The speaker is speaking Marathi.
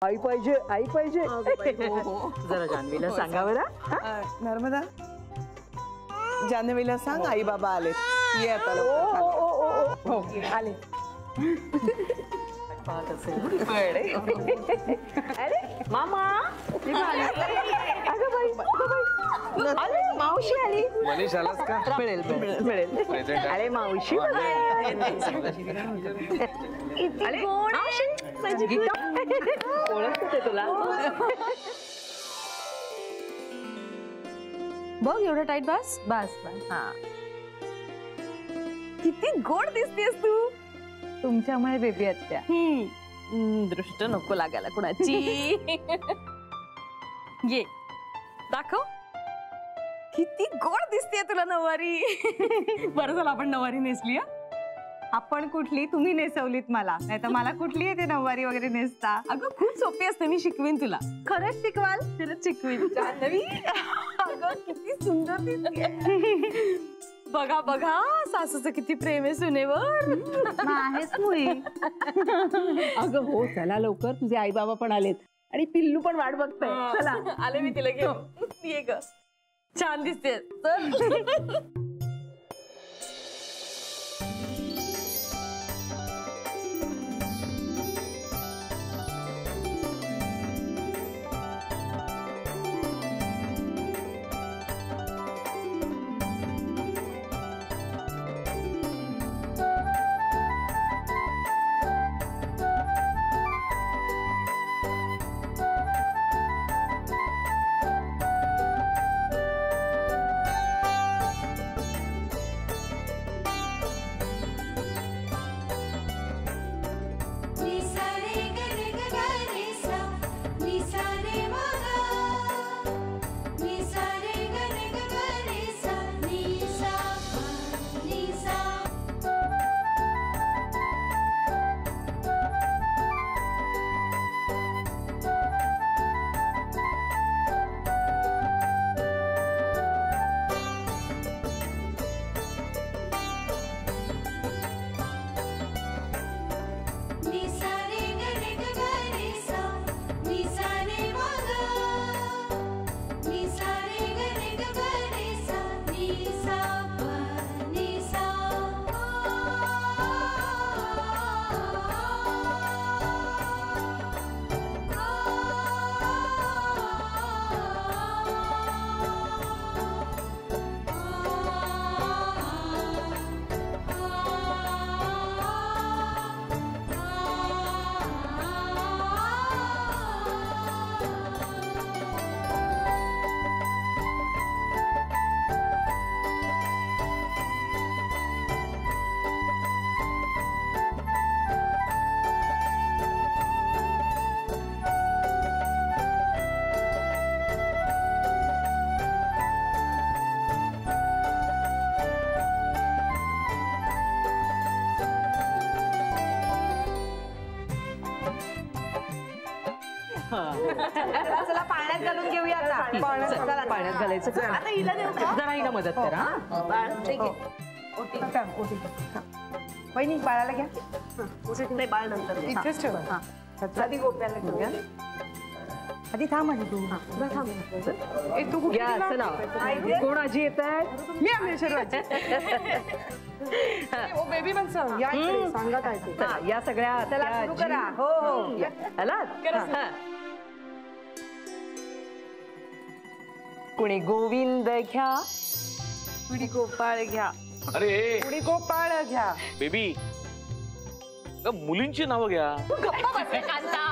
आई पाहिजे आई पाहिजे. जरा जान्हवीला सांगा बरं. नर्मदा जान्हवीला सांग आई बाबा आले. ये आता हो आले. अरे मामा अगं बाई अरे मावशी आली. मनीष आलास का? मिळेल मिळेल. अरे मावशी अरे मावशी ओळखते तुला. बघ एवढं टाईट बस बस बस. हा किती गोड दिसतेस तू. तुमच्यामुळे बेबी आत्या. दृष्ट नको लागायला कुणाची. ये दाखव किती गोड दिसतेय तुला नऊवारी. बरं झालं आपण नऊवारी नेसली. आपण कुठली तुम्ही नेसवलीत मला, नाही तर मला कुठली येते नऊवारी वगैरे नेसता. अगं खूप सोपी असते, मी शिकवीन तुला. खरंच शिकवाल? खरंच शिकवीन. जान्हवी अगं किती सुंदर दिसते. बघा बघा सासूचं किती प्रेम आहे सुनेवर. आहेच मुळी. अगं हो चला लवकर, तुझे आई बाबा पण आलेत आणि पिल्लू पण वाट बघताय. चला आले मी तिला घेऊन. ये ग छान दिसते. चल. चला पाण्यात घालून घेऊया आता. पाण्यात घालायचं. आता हिला देऊ का? जरा हिला मदत करा. ठीक आहे. वहिनी बाळाला घ्या. नाही बाळ नंतर इथेच ठेवा. आधी गोप्याला घेऊया. आधी थांब आधी तू. तू कुठे चला. कोण आजी येत आहेत? मी अमरेश्वरवाची. बेबी पण सांग या इकडे. सांगा काय ते. या सगळ्या चला सुरू करा. हो हो आला. कुणी गोविंद घ्या, कुणी गोपाळ घ्या. अरे कुणी गोपाळ घ्या. बेबी मुलींची नावं घ्या. गप्पा बस रे कांता.